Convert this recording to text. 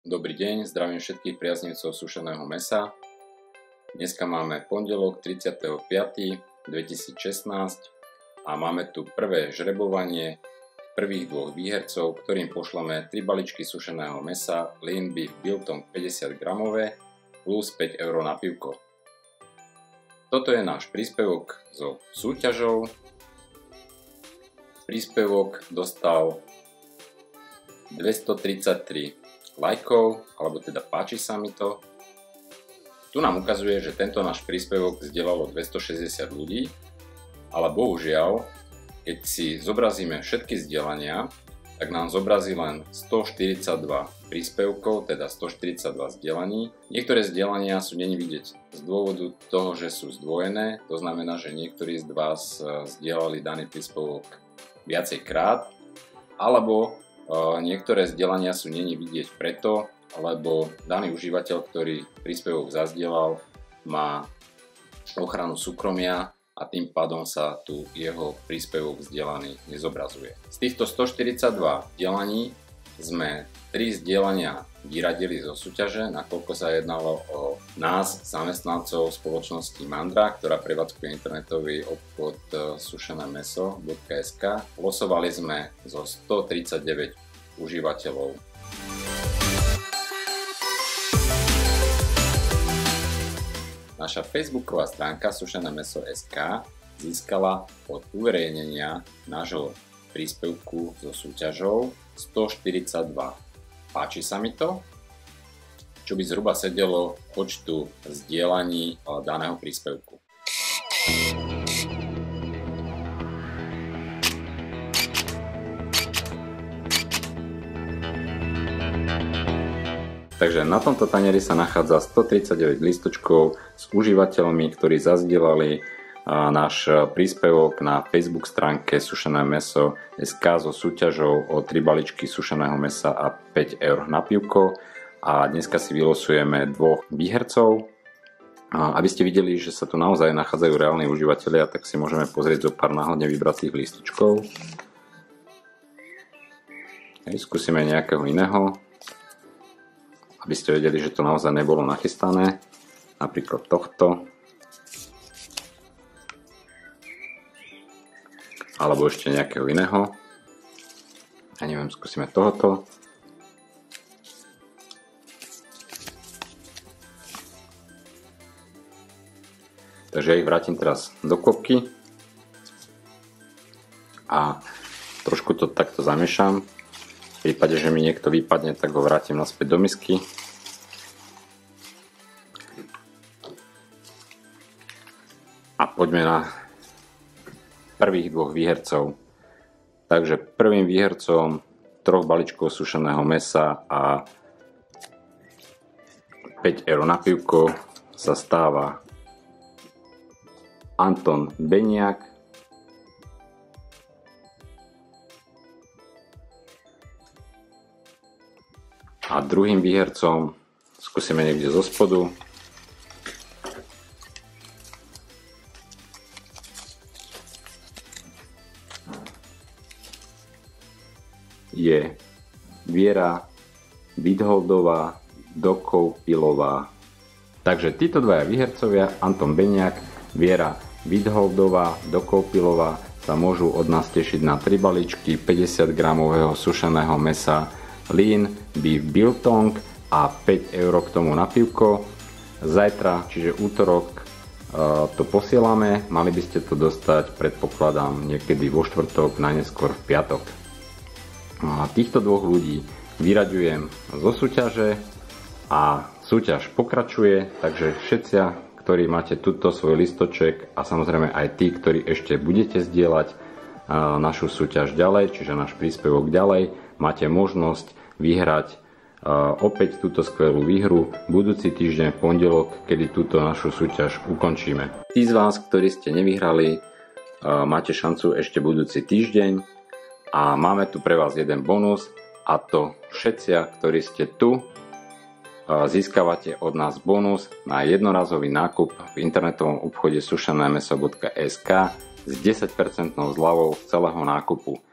Dobrý deň, zdravím všetkých priaznivcov sušeného mäsa. Dneska máme pondelok 35.2016 a máme tu prvé žrebovanie prvých dvoch výhercov, ktorým pošleme 3 balíčky sušeného mäsa Lean Beef Biltong 50 gramové plus 5 € na pivko. Toto je náš príspevok so súťažou. Príspevok dostal 233 lajkov, alebo teda páči sa mi to. Tu nám ukazuje, že tento náš príspevok zdieľalo 260 ľudí, ale bohužiaľ, keď si zobrazíme všetky zdieľania, tak nám zobrazí len 142 príspevkov, teda 142 zdieľaní. Niektoré zdieľania sú není vidieť z dôvodu toho, že sú zdvojené, to znamená, že niektorí z vás zdieľali daný príspevok viacejkrát, alebo niektoré zdieľania sú není vidieť preto, lebo daný užívateľ, ktorý príspevok zazdielal, má ochranu súkromia a tým pádom sa tu jeho príspevok zdieľaný nezobrazuje. Z týchto 142 zdieľaní sme 3 zdieľania vyradili zo súťaže, nakoľko sa jednalo o nás, zamestnancov spoločnosti Mandra, ktorá prevádzkuje internetový obchod sušenemeso.sk. Losovali sme zo 139 užívateľov. Naša facebooková stránka sušenemeso.sk získala od uverejnenia nášho príspevku so súťažou 142. Páči sa mi to? Čo by zhruba sedelo počtu zdieľaní daného príspevku. Takže na tomto tanieri sa nachádza 139 listočkov s užívateľmi, ktorí zazdielali náš príspevok na Facebook stránke sušenemeso.sk so súťažou o 3 balíčky sušeného mäsa a 5 € na pivko. A dneska si vylosujeme 2 výhercov. Aby ste videli, že sa tu naozaj nachádzajú reálni užívateľia, tak si môžeme pozrieť zo pár náhodne vybratých listočkov. Skúsime nejakého iného, aby ste vedeli, že to naozaj nebolo nachystané. Napríklad tohto. Alebo ešte nejakého iného. Ja neviem, skúsime tohoto. Takže ja ich vrátim teraz do kopky. A trošku to takto zamiešam. V prípade, že mi niekto vypadne, tak ho vrátim naspäť do misky. A poďme na prvých 2 výhercov. Takže prvým výhercom 3 balíčkov sušeného mäsa a 5 € na pivko sa stáva Anton Beniak. A druhým výhercom skúsime niekde zo spodu. Je Viera Vidholdová Dokoupilová. Takže títo 2 výhercovia, Anton Beniak, Viera Vidholdová Dokoupilová, sa môžu od nás tešiť na 3 balíčky 50 gramového sušeného mäsa Lean Beef Biltong a 5 € k tomu na pivko. Zajtra, čiže útorok, to posielame. Mali by ste to dostať, predpokladám, niekedy vo štvrtok, najneskôr v piatok. A týchto 2 ľudí vyraďujem zo súťaže a súťaž pokračuje, takže všetci, ktorí máte túto svoj listoček a samozrejme aj tí, ktorí ešte budete zdieľať našu súťaž ďalej, čiže náš príspevok ďalej, máte možnosť vyhrať opäť túto skvelú výhru budúci týždeň v pondelok, kedy túto našu súťaž ukončíme. Tí z vás, ktorí ste nevyhrali, máte šancu ešte budúci týždeň. A máme tu pre vás jeden bonus, a to všetci, ktorí ste tu, získavate od nás bonus na jednorazový nákup v internetovom obchode sušenemeso.sk s 10% zľavou z celého nákupu.